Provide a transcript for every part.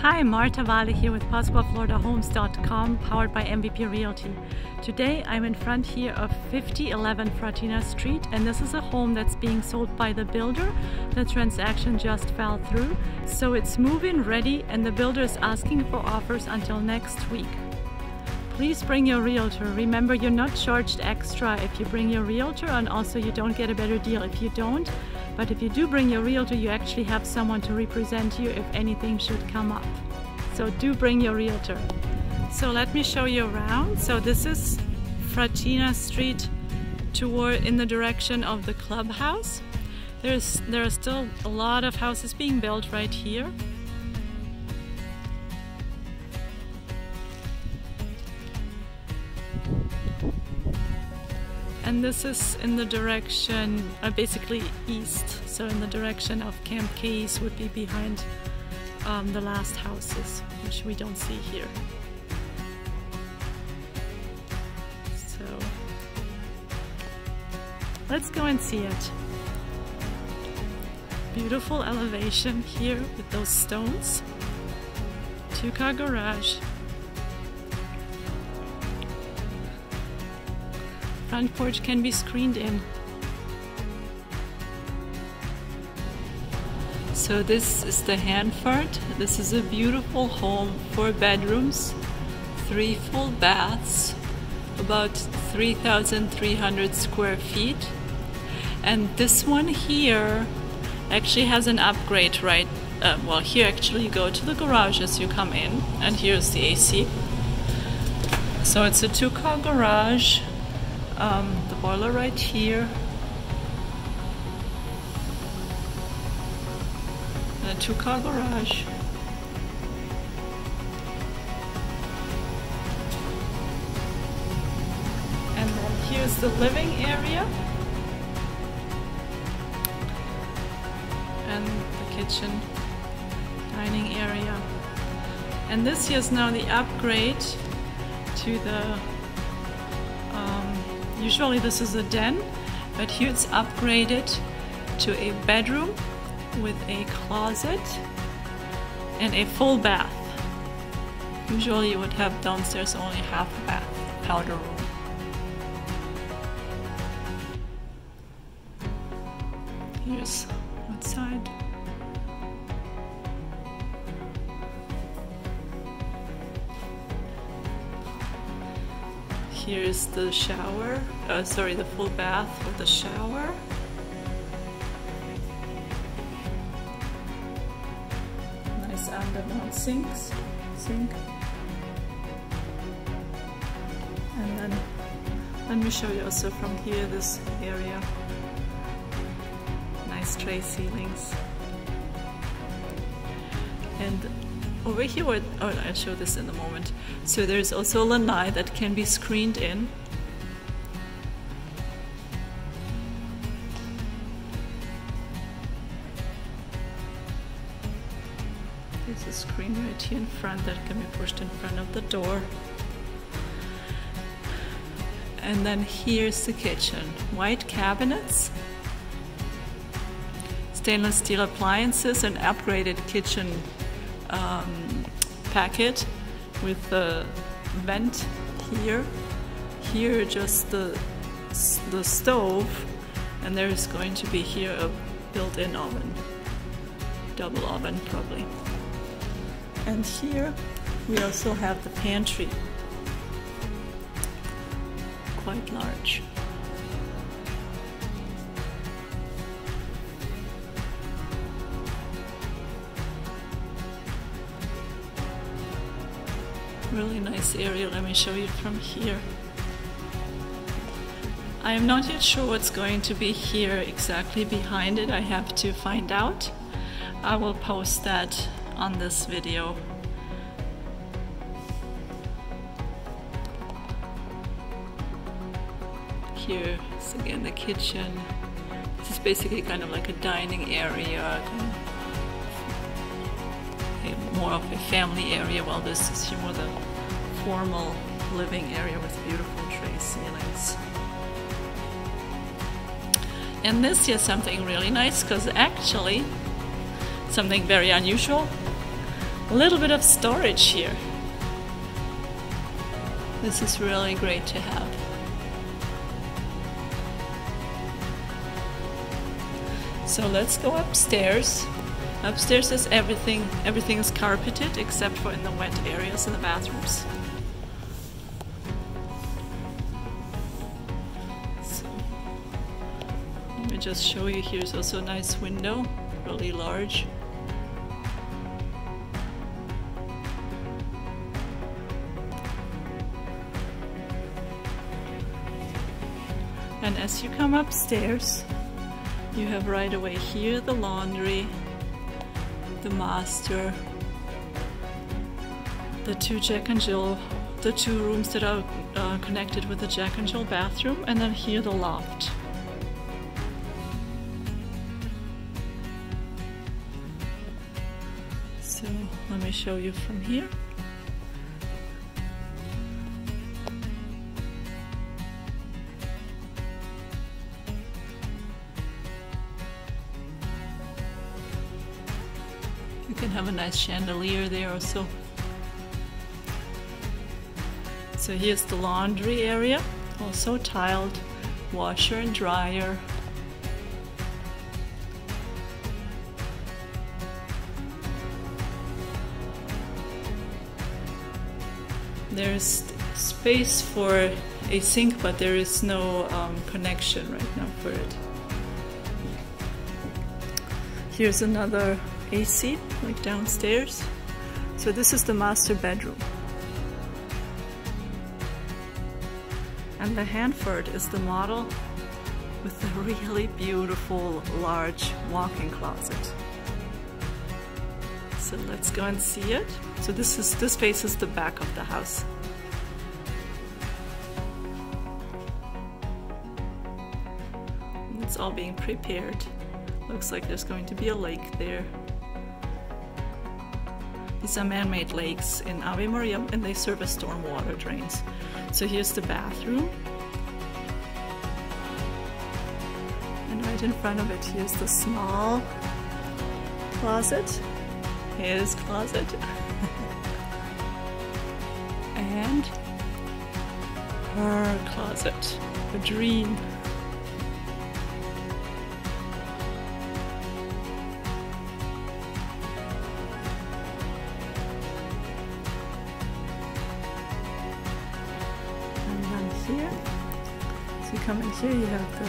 Hi, Marta Valle here with PositibleFloridaHomes.com, powered by MVP Realty. Today I'm in front here of 5011 Frattina Street, and this is a home that's being sold by the builder. The transaction just fell through, so it's move-in ready and the builder is asking for offers until next week. Please bring your realtor. Remember, you're not charged extra if you bring your realtor, and also you don't get a better deal if you don't. But if you do bring your realtor, you actually have someone to represent you if anything should come up. So do bring your realtor. So let me show you around. So this is Frattina Street in the direction of the clubhouse. There are still a lot of houses being built right here. And this is in the direction, basically east, so in the direction of Camp Case would be behind the last houses, which we don't see here. So let's go and see it. Beautiful elevation here with those stones. 2-car garage. Front porch can be screened in. So this is the Hanford. This is a beautiful home, 4 bedrooms, 3 full baths, about 3,300 square feet. And this one here actually has an upgrade, right? Well, here actually you go to the garage as you come in, and here's the AC. So it's a 2-car garage. The boiler right here, and a 2-car garage. And then here's the living area and the kitchen, dining area. And this here is now the upgrade to the usually this is a den, but here it's upgraded to a bedroom with a closet and a full bath. Usually you would have downstairs only half a bath, powder room. Here's outside. Here's the shower, the full bath with the shower. Nice undermount sink. And then let me show you also from here this area. Nice tray ceilings. And over here, I'll show this in a moment. So there's also a lanai that can be screened in. There's a screen right here in front that can be pushed in front of the door. And then here's the kitchen. White cabinets, stainless steel appliances, and upgraded kitchen packet with the vent here. Here just the stove, and there is going to be here a built-in oven, double oven probably. And here we also have the pantry, quite large. Really nice area. Let me show you from here. I am not yet sure what's going to be here exactly behind it. I have to find out. I will post that on this video. Here is again the kitchen. This is basically kind of like a dining area, more of a family area, while this is more the formal living area with beautiful tray ceilings. And this is something really nice, because actually something very unusual. A little bit of storage here. This is really great to have. So let's go upstairs. Upstairs is everything is carpeted except for in the wet areas in the bathrooms. So, let me just show you, here's also a nice window, really large. And as you come upstairs, you have right away here the laundry, the master, the two Jack and Jill, the two rooms that are connected with the Jack and Jill bathroom, and then here the loft. So let me show you from here. You can have a nice chandelier there also. So here's the laundry area, also tiled, washer and dryer. There's space for a sink, but there is no connection right now for it. Here's another AC, like downstairs. So this is the master bedroom. And the Hanford is the model with the really beautiful large walk-in closet. So let's go and see it. So this faces the back of the house. It's all being prepared. Looks like there's going to be a lake there. These are man-made lakes in Ave Maria, and they serve as stormwater drains. So here's the bathroom. And right in front of it, here's the small closet. His closet. And her closet, a dream. Here. So you come in here, you have the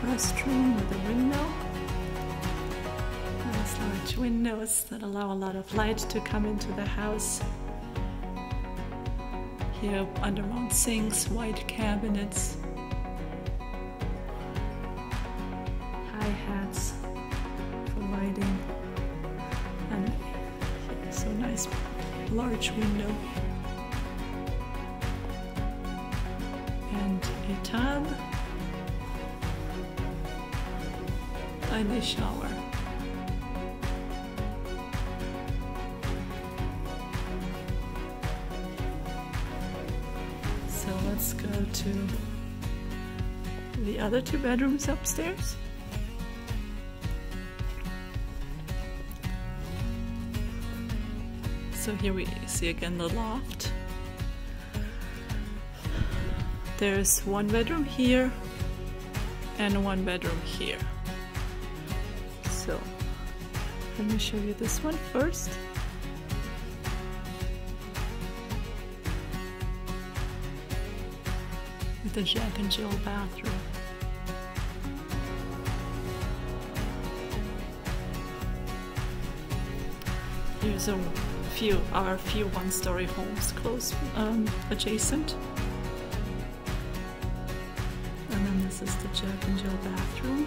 restroom with a window. Nice large windows that allow a lot of light to come into the house. Here undermount sinks, white cabinets, hi-hats for lighting, and here's a nice large window. And a tub and a shower. So let's go to the other two bedrooms upstairs. So here we see again the loft. There's one bedroom here and one bedroom here. So let me show you this one first. With the Jack and Jill bathroom. Here's our few one-story homes close adjacent. And then this is the Jack and Jill bathroom.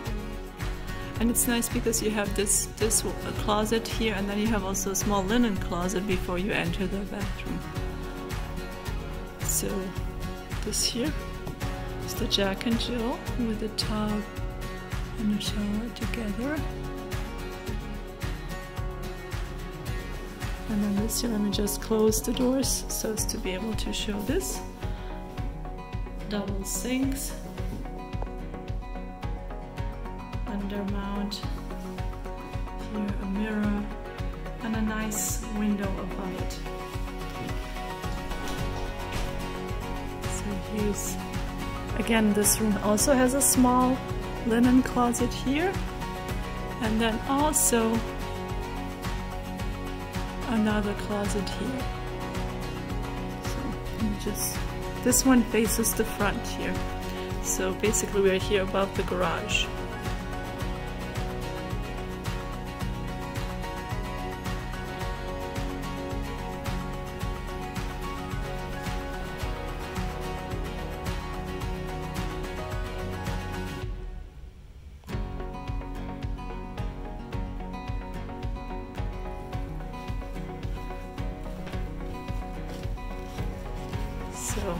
And it's nice because you have this closet here, and then you have also a small linen closet before you enter the bathroom. So this here is the Jack and Jill with a tub and a shower together. And then this here, let me just close the doors so as to be able to show this. Double sinks. Undermount. Here a mirror. and a nice window above it. So here's, again, this room also has a small linen closet here, and then also another closet here. So this one faces the front here. So basically we're here above the garage. So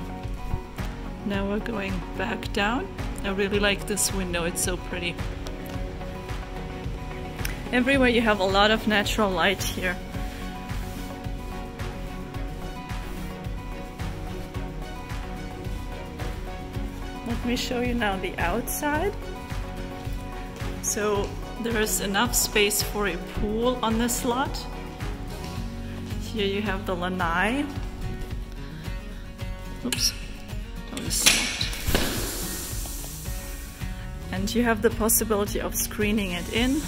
now we're going back down. I really like this window, it's so pretty. Everywhere you have a lot of natural light here. Let me show you now the outside. So there's enough space for a pool on this lot. Here you have the lanai. Oops, that was soft. And you have the possibility of screening it in,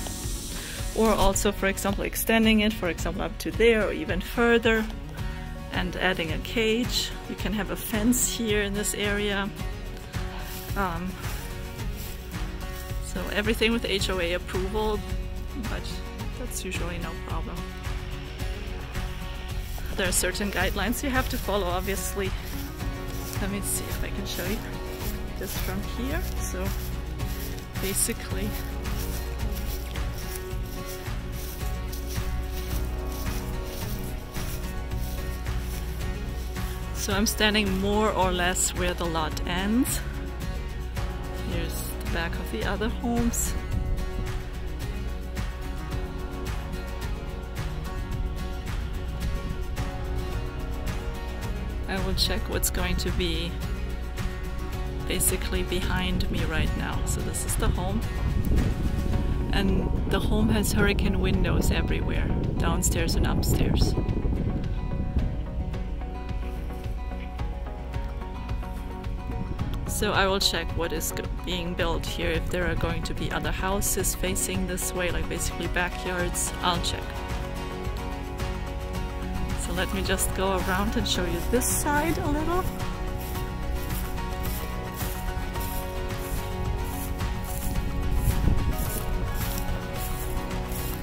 or also, for example, extending it, for example, up to there or even further, and adding a cage. You can have a fence here in this area. So everything with HOA approval, but that's usually no problem. There are certain guidelines you have to follow, obviously. Let me see if I can show you this from here. So basically, so I'm standing more or less where the lot ends. Here's the back of the other homes. I will check what's going to be basically behind me right now. So this is the home, and the home has hurricane windows everywhere, downstairs and upstairs. So I will check what is being built here. If there are going to be other houses facing this way, like basically backyards, I'll check. So let me just go around and show you this side a little.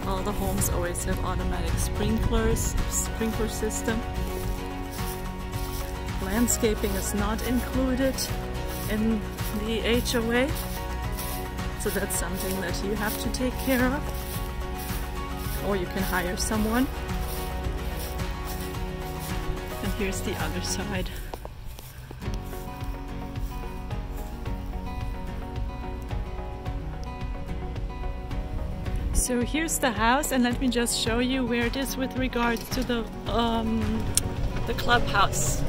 All the homes always have automatic sprinkler system. Landscaping is not included in the HOA, so that's something that you have to take care of, or you can hire someone. And here's the other side. So here's the house, and let me just show you where it is with regards to the clubhouse.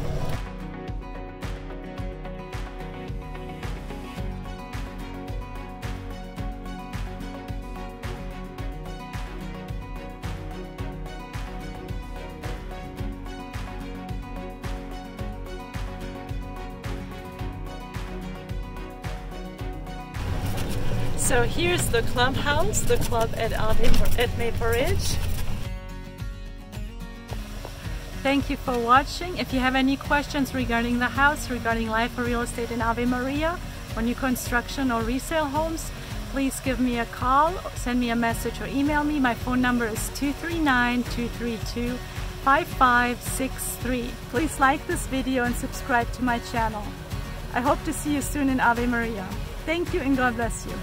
So here's the clubhouse, the club at Maple Ridge. Thank you for watching. If you have any questions regarding the house, regarding life or real estate in Ave Maria, or new construction or resale homes, please give me a call, send me a message or email me. My phone number is 239-232-5563. Please like this video and subscribe to my channel. I hope to see you soon in Ave Maria. Thank you and God bless you.